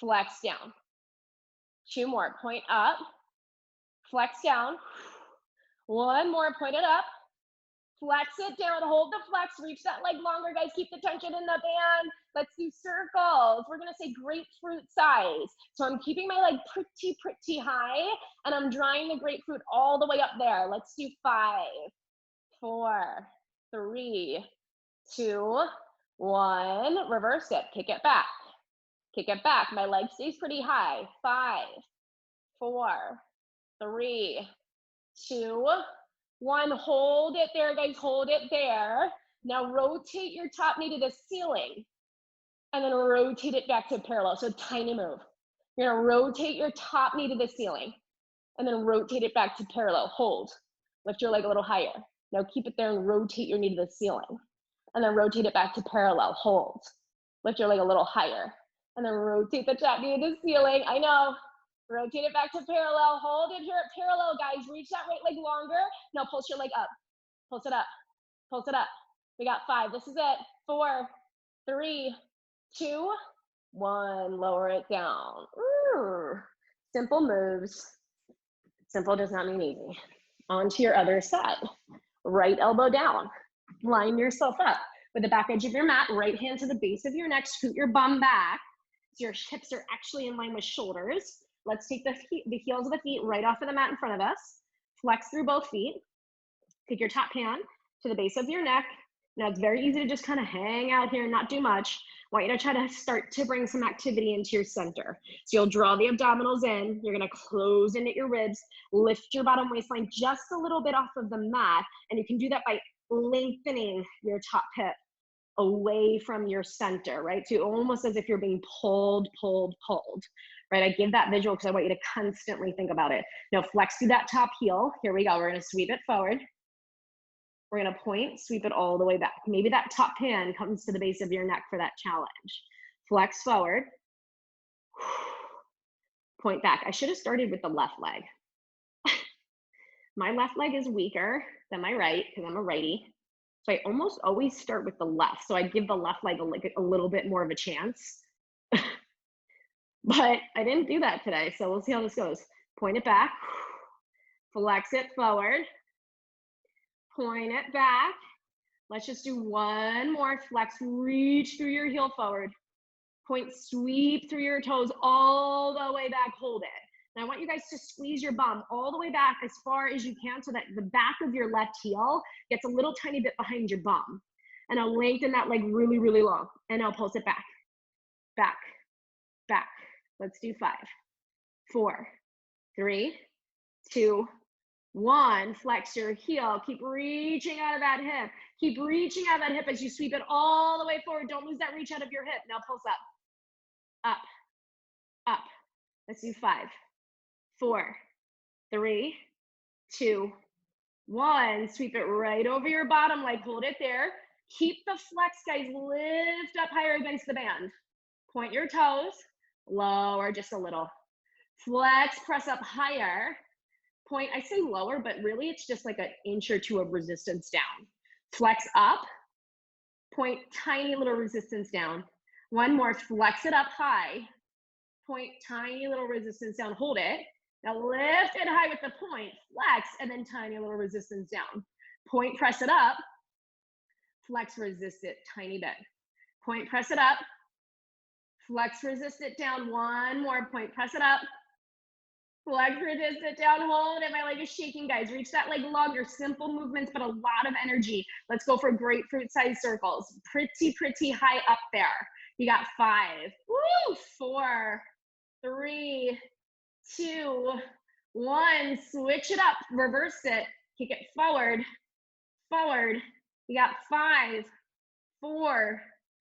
flex down. 2 more, point up, flex down. 1 more, point it up, flex it down, hold the flex, reach that leg longer, guys, keep the tension in the band. Let's do circles. We're gonna say grapefruit size. So I'm keeping my leg pretty high, and I'm drawing the grapefruit all the way up there. Let's do 5, 4, 3, 2, 1, reverse it, kick it back. Kick it back, my leg stays pretty high. 5, 4, 3, 2, 1, hold it there, guys, hold it there. Now rotate your top knee to the ceiling, and then rotate it back to parallel, so tiny move. You're gonna rotate your top knee to the ceiling, and then rotate it back to parallel, hold. Lift your leg a little higher. Now keep it there and rotate your knee to the ceiling. And then rotate it back to parallel, hold. Lift your leg a little higher. And then rotate the top knee to the ceiling. I know. Rotate it back to parallel. Hold it here at parallel, guys. Reach that right leg longer. Now pulse your leg up. Pulse it up. Pulse it up. We got 5. This is it. 4, 3, 2, 1. Lower it down. Ooh. Simple moves. Simple does not mean easy. On to your other side. Right elbow down. Line yourself up with the back edge of your mat, right hand to the base of your neck, scoot your bum back so your hips are actually in line with shoulders. Let's take the heels of the feet right off of the mat in front of us. Flex through both feet. Take your top hand to the base of your neck. Now it's very easy to just kind of hang out here and not do much. I want you to try to start to bring some activity into your center. So you'll draw the abdominals in. You're gonna close in at your ribs, lift your bottom waistline just a little bit off of the mat. And you can do that by lengthening your top hip away from your center, right? So almost as if you're being pulled, right? I give that visual because I want you to constantly think about it. Now flex through that top heel. Here we go. We're gonna sweep it forward. We're gonna point, sweep it all the way back. Maybe that top hand comes to the base of your neck for that challenge. Flex forward. Point back. I should have started with the left leg. My left leg is weaker than my right because I'm a righty. So I almost always start with the left. So I give the left leg a little bit more of a chance. But I didn't do that today. So we'll see how this goes. Point it back. Flex it forward. point it back. Let's just do one more. Flex, reach through your heel forward. Point, sweep through your toes all the way back, hold it. And I want you guys to squeeze your bum all the way back as far as you can so that the back of your left heel gets a little tiny bit behind your bum. And I'll lengthen that leg really, really long. And I'll pulse it back, back, back. Let's do 5, 4, 3, 2, 1. Flex your heel. Keep reaching out of that hip. Keep reaching out of that hip as you sweep it all the way forward. Don't lose that reach out of your hip. Now pulse up, up, up. Let's do 5, 4, 3, 2, 1. Sweep it right over your bottom leg. Hold it there. Keep the flex, guys. Lift up higher against the band. Point your toes. Lower just a little. Flex, press up higher. Point, I say lower, but really it's just like an inch or two of resistance down. Flex up. Point, tiny little resistance down. One more. Flex it up high. Point, tiny little resistance down. Hold it. Now lift it high with the point. Flex, and then tiny little resistance down. Point, press it up. Flex, resist it, tiny bit. Point, press it up. Flex, resist it down. One more. Point, press it up. Flex, resist it down. Hold it. My leg is shaking, guys. Reach that leg longer. Simple movements, but a lot of energy. Let's go for grapefruit size circles. Pretty high up there. You got 5. Woo! 4, 3, 2, 1. Switch it up. Reverse it. Kick it forward. Forward. You got 5, 4,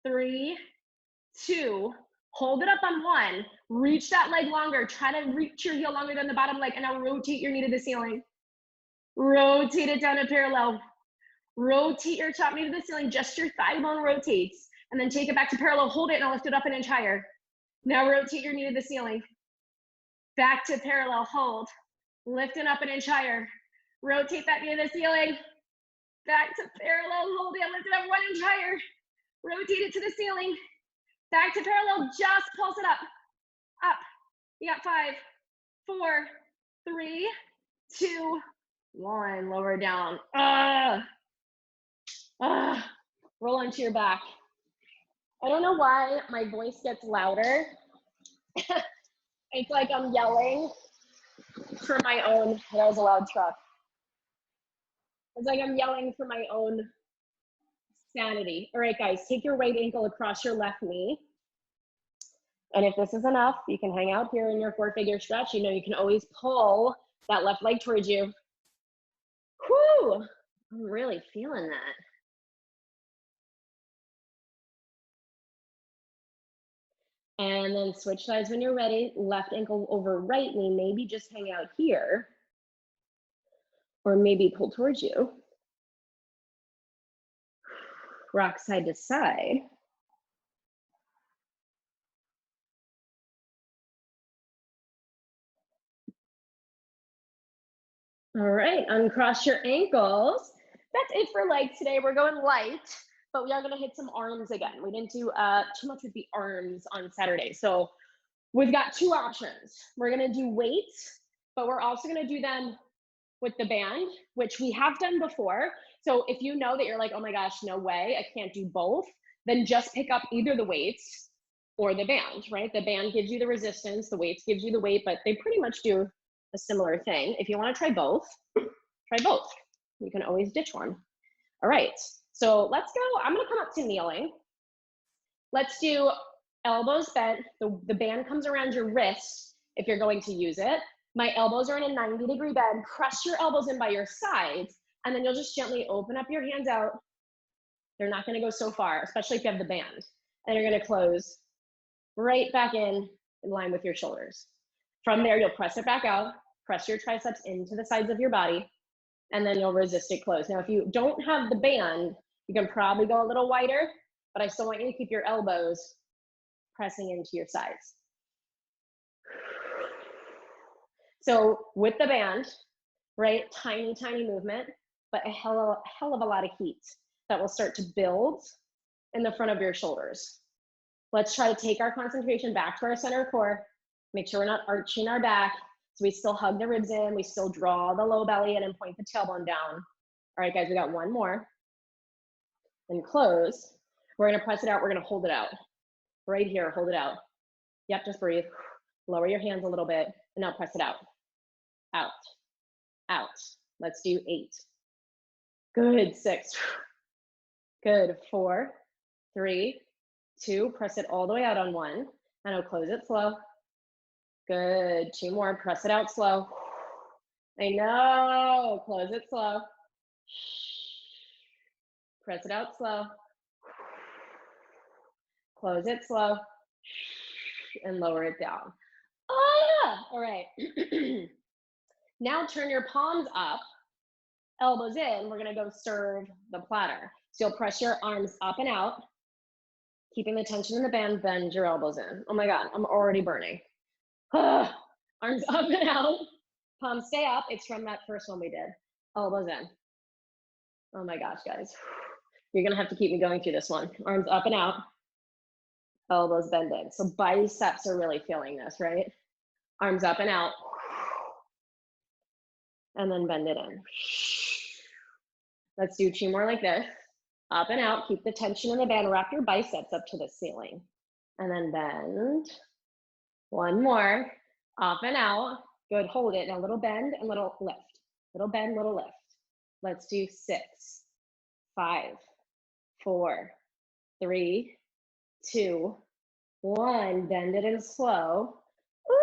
3, 2. Hold it up on 1. Reach that leg longer. Try to reach your heel longer than the bottom leg. And now rotate your knee to the ceiling. Rotate it down to parallel. Rotate your top knee to the ceiling. Just your thigh bone rotates. And then take it back to parallel. Hold it and lift it up an inch higher. Now rotate your knee to the ceiling. Back to parallel. Hold. Lift it up an inch higher. Rotate that knee to the ceiling. Back to parallel, hold it, lift it up 1 inch higher. Rotate it to the ceiling. Back to parallel, just pulse it up. Up. You got 5, 4, 3, 2, 1. Lower down. Roll onto your back. I don't know why my voice gets louder. It's like I'm yelling for my own, that was a loud truck. It's like I'm yelling for my own sanity. All right, guys, take your right ankle across your left knee. And if this is enough, you can hang out here in your 4-figure stretch. You know, you can always pull that left leg towards you. Whew, I'm really feeling that. And then switch sides when you're ready. Left ankle over right knee, maybe just hang out here. Or maybe pull towards you. Rock side to side. All right, uncross your ankles. That's it for legs today. We're going light, but we are gonna hit some arms again. We didn't do too much with the arms on Saturday. So we've got 2 options. We're gonna do weights, but we're also gonna do them with the band, which we have done before. So if you know that you're like, oh my gosh, no way, I can't do both, then just pick up either the weights or the band, right? The band gives you the resistance, the weights gives you the weight, but they pretty much do a similar thing. If you want to try both, try both. You can always ditch one. All right, so let's go. I'm going to come up to kneeling. Let's do elbows bent. The band comes around your wrist if you're going to use it. My elbows are in a 90-degree bend. Press your elbows in by your sides, and then you'll just gently open up your hands out. They're not going to go so far, especially if you have the band. And you're going to close right back in line with your shoulders. From there, you'll press it back out, press your triceps into the sides of your body, and then you'll resist it close. Now, if you don't have the band, you can probably go a little wider, but I still want you to keep your elbows pressing into your sides. So with the band, right, tiny, tiny movement, but a hell of a lot of heat that will start to build in the front of your shoulders. Let's try to take our concentration back to our center core. Make sure we're not arching our back. So we still hug the ribs in, we still draw the low belly in and point the tailbone down. All right, guys, we got one more. And close. We're gonna press it out, we're gonna hold it out. Right here, hold it out. Yep, just breathe. Lower your hands a little bit, and now press it out. Out, out. Let's do 8. Good, 6. Good, 4, 3, 2. Press it all the way out on 1. And I'll close it slow. Good, 2 more. Press it out slow. I know, close it slow. Press it out slow. Close it slow. And lower it down. Ah! All right. Now turn your palms up, elbows in. We're gonna go serve the platter. So you'll press your arms up and out, keeping the tension in the band, bend your elbows in. Oh my God, I'm already burning. Ah, arms up and out, palms stay up. It's from that first one we did. Elbows in. Oh my gosh, guys. You're gonna have to keep me going through this one. Arms up and out, elbows bending. So biceps are really feeling this, right? Arms up and out. And then bend it in. Let's do 2 more like this. Up and out, keep the tension in the band, wrap your biceps up to the ceiling. And then bend. 1 more, up and out. Good, hold it. Now little bend and little lift. Little bend, little lift. Let's do 6, 5, 4, 3, 2, 1. Bend it in slow. Woo!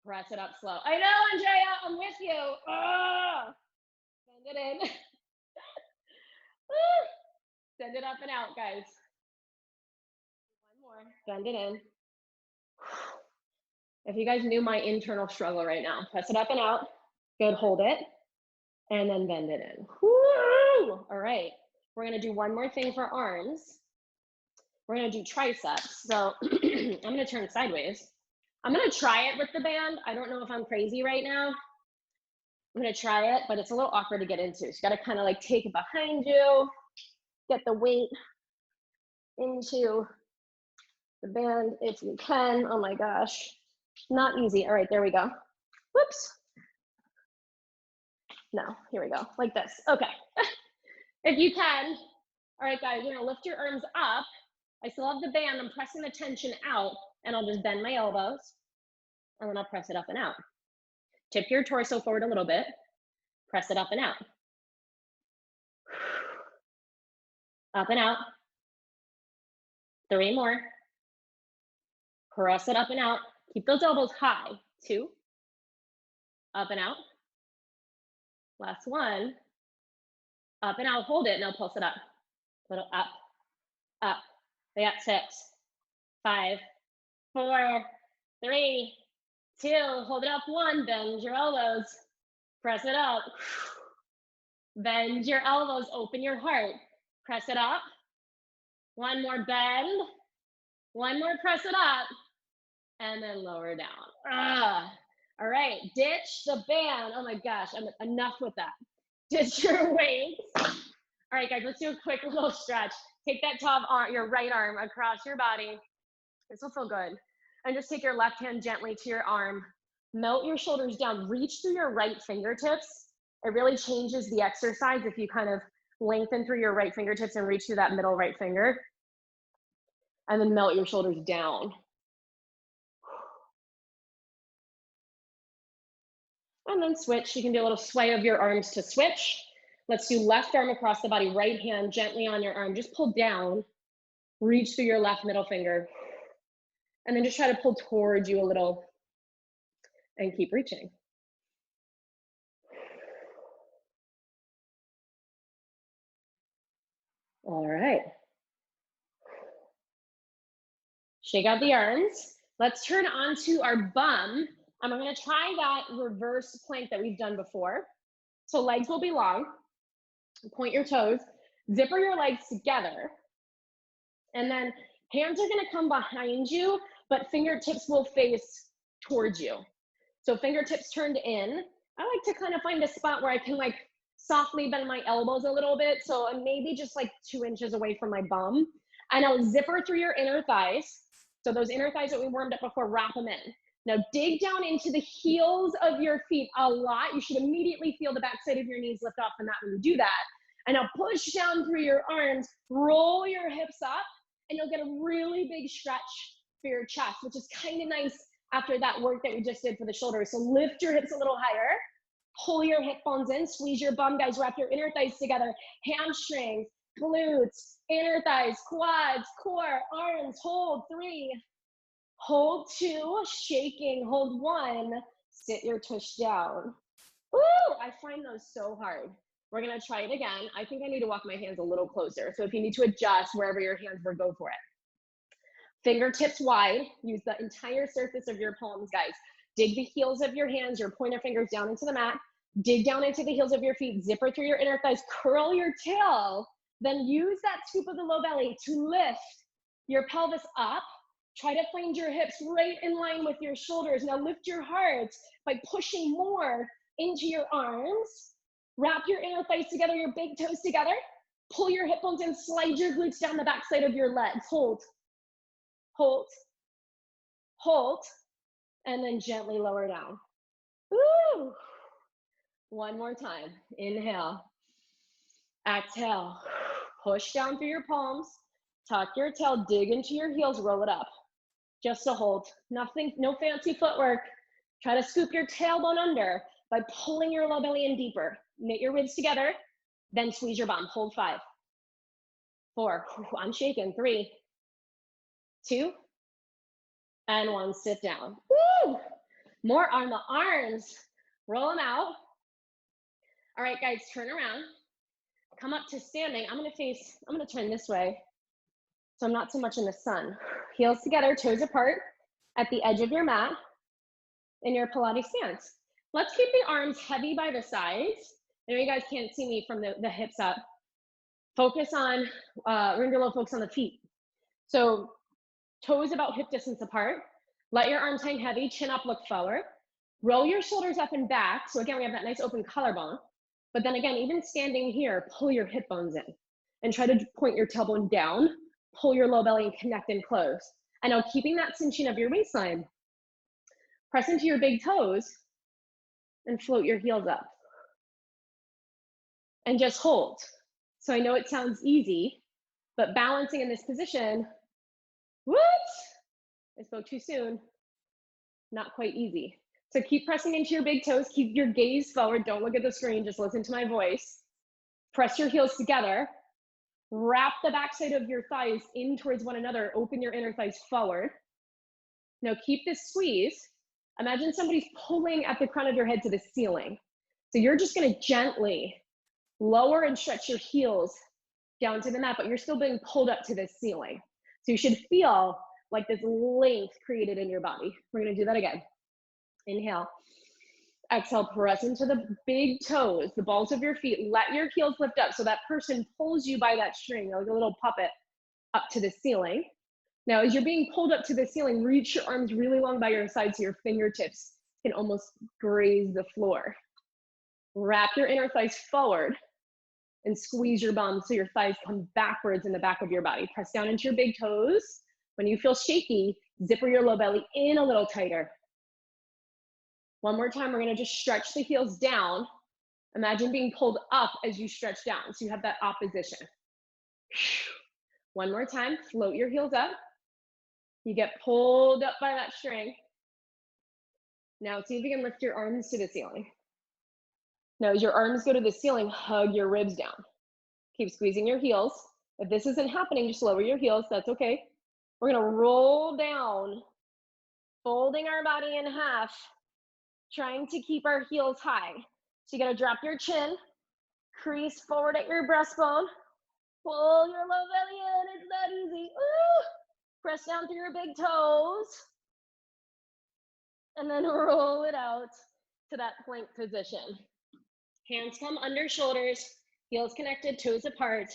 Press it up slow. I know, Andrea, I'm with you. Oh, bend it in. Send it up and out, guys. 1 more. Bend it in. If you guys knew my internal struggle right now, press it up and out. Good, hold it. And then bend it in. Woo! All right. We're going to do one more thing for arms. We're going to do triceps. So I'm going to turn sideways. I'm going to try it with the band. I don't know if I'm crazy right now. I'm going to try it, but it's a little awkward to get into. So you got to kind of like take it behind you, get the weight into the band if you can. Oh my gosh, not easy. All right, there we go. Whoops. No, here we go, like this. Okay, if you can. All right, guys, you're gonna lift your arms up. I still have the band, I'm pressing the tension out, and I'll just bend my elbows, and then I'll press it up and out. Tip your torso forward a little bit, press it up and out. Up and out. 3 more. Press it up and out. Keep those elbows high. 2. Up and out. Last 1. Up and out. Hold it. Now pulse it up. Little up. Up. We got 6, 5, 4, 3, 2. Hold it up. 1. Bend your elbows. Press it up. Bend your elbows. Open your heart. Press it up. 1 more bend. 1 more, press it up. And then lower down. All right, ditch the band. Oh my gosh, enough with that. Ditch your weights. All right, guys, let's do a quick little stretch. Take that top arm, your right arm across your body. This will feel good. And just take your left hand gently to your arm. Melt your shoulders down. Reach through your right fingertips. It really changes the exercise if you kind of lengthen through your right fingertips and reach through that middle right finger. And then melt your shoulders down. And then switch. You can do a little sway of your arms to switch. Let's do left arm across the body, right hand gently on your arm. Just pull down, reach through your left middle finger. And then just try to pull towards you a little and keep reaching. All right. Shake out the arms. Let's turn onto our bum. And we're gonna try that reverse plank that we've done before. So legs will be long. Point your toes, zipper your legs together. And then hands are gonna come behind you, but fingertips will face towards you. So fingertips turned in. I like to kind of find a spot where I can like softly bend my elbows a little bit. So I'm maybe just like 2 inches away from my bum. And I'll zipper through your inner thighs. So those inner thighs that we warmed up before, wrap them in. Now dig down into the heels of your feet a lot. You should immediately feel the backside of your knees lift off the mat when you do that. And now push down through your arms, roll your hips up, and you'll get a really big stretch for your chest, which is kind of nice after that work that we just did for the shoulders. So lift your hips a little higher, pull your hip bones in, squeeze your bum, guys, wrap your inner thighs together, hamstrings, glutes, inner thighs, quads, core, arms, hold, 3, hold 2, shaking, hold 1, sit your tush down. Ooh, I find those so hard. We're gonna try it again. I think I need to walk my hands a little closer. So if you need to adjust wherever your hands were, go for it. Fingertips wide, use the entire surface of your palms, guys. Dig the heels of your hands, your pointer fingers down into the mat. Dig down into the heels of your feet, zipper through your inner thighs, curl your tail, then use that scoop of the low belly to lift your pelvis up. Try to find your hips right in line with your shoulders. Now lift your heart by pushing more into your arms. Wrap your inner thighs together, your big toes together. Pull your hip bones in, slide your glutes down the backside of your legs. Hold, hold, hold, and then gently lower down. Woo! One more time. Inhale. Exhale. Push down through your palms. Tuck your tail, dig into your heels, roll it up. Just a hold. Nothing, no fancy footwork. Try to scoop your tailbone under by pulling your low belly in deeper. Knit your ribs together, then squeeze your bum. Hold 5, 4, I'm shaking, 3, 2, and 1, sit down. Woo! More on the arms. Roll them out. All right, guys, turn around. Come up to standing. I'm gonna turn this way so I'm not so much in the sun. Heels together, toes apart at the edge of your mat in your Pilates stance. Let's keep the arms heavy by the sides. I know you guys can't see me from the hips up. Focus on, Ringerlo, focus on the feet. So toes about hip distance apart. Let your arms hang heavy, chin up, look forward. Roll your shoulders up and back. So again, we have that nice open collarbone. But then again, even standing here, pull your hip bones in and try to point your tailbone down, pull your low belly and connect and close. And now keeping that cinching of your waistline, press into your big toes and float your heels up. And just hold. So I know it sounds easy, but balancing in this position, what? I spoke too soon. Not quite easy. So keep pressing into your big toes, keep your gaze forward, don't look at the screen, just listen to my voice. Press your heels together, wrap the backside of your thighs in towards one another, open your inner thighs forward. Now keep this squeeze. Imagine somebody's pulling at the crown of your head to the ceiling. So you're just gonna gently lower and stretch your heels down to the mat, but you're still being pulled up to the ceiling. So you should feel like this length created in your body. We're gonna do that again. Inhale. Exhale, press into the big toes, the balls of your feet. Let your heels lift up so that person pulls you by that string, like a little puppet, up to the ceiling. Now, as you're being pulled up to the ceiling, reach your arms really long by your side so your fingertips can almost graze the floor. Wrap your inner thighs forward and squeeze your bum so your thighs come backwards in the back of your body. Press down into your big toes. When you feel shaky, zipper your low belly in a little tighter. One more time, we're gonna just stretch the heels down. Imagine being pulled up as you stretch down, so you have that opposition. One more time, float your heels up. You get pulled up by that string. Now see if you can lift your arms to the ceiling. Now as your arms go to the ceiling, hug your ribs down. Keep squeezing your heels. If this isn't happening, just lower your heels, that's okay. We're gonna roll down, folding our body in half, trying to keep our heels high. So you gotta drop your chin, crease forward at your breastbone, pull your low belly in, it's that easy. Ooh. Press down through your big toes, and then roll it out to that plank position. Hands come under shoulders, heels connected, toes apart,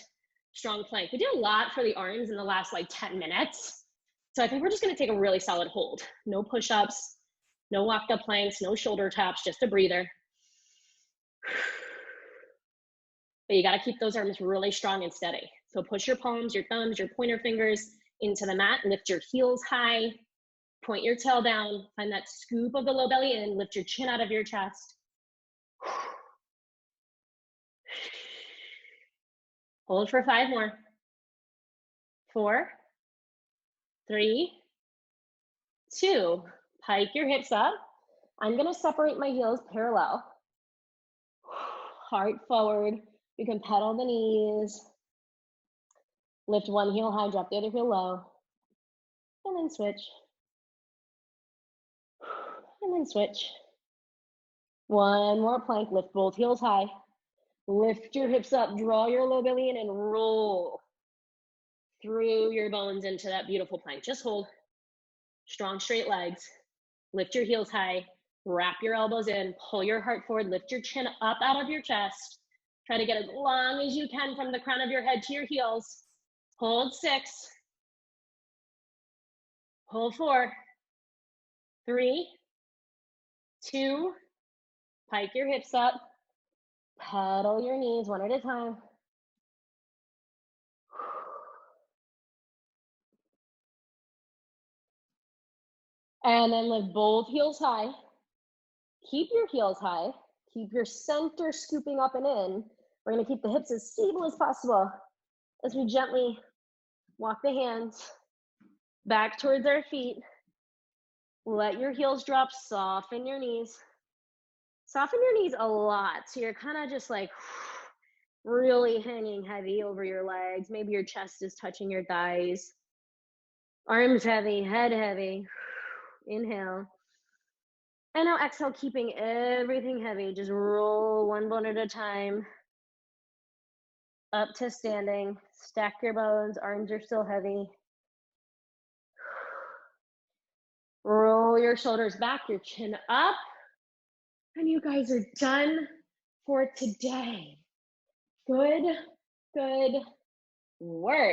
strong plank. We did a lot for the arms in the last like 10 minutes. So I think we're just gonna take a really solid hold. No push-ups, no walked up planks, no shoulder taps, just a breather. But you gotta keep those arms really strong and steady. So push your palms, your thumbs, your pointer fingers into the mat, lift your heels high, Point your tail down, find that scoop of the low belly in, lift your chin out of your chest. Hold for 5 more. 4, 3, 2. Pike your hips up. I'm gonna separate my heels parallel. Heart forward. You can pedal the knees. Lift one heel high, drop the other heel low. And then switch. And then switch. One more plank, lift both heels high. Lift your hips up, draw your low belly in and roll through your bones into that beautiful plank. Just hold. Strong straight legs. Lift your heels high. Wrap your elbows in. Pull your heart forward. Lift your chin up out of your chest. Try to get as long as you can from the crown of your head to your heels. Hold 6. Hold 4. 3, 2. Pike your hips up. Pedal your knees one at a time. And then lift both heels high. Keep your heels high. Keep your center scooping up and in. We're going to keep the hips as stable as possible as we gently walk the hands back towards our feet. Let your heels drop. Soften your knees. Soften your knees a lot. So you're kind of just like really hanging heavy over your legs. Maybe your chest is touching your thighs. Arms heavy, head heavy. Inhale. And now exhale, keeping everything heavy. Just roll one bone at a time. Up to standing. Stack your bones. Arms are still heavy. Roll your shoulders back, your chin up. And you guys are done for today. Good work.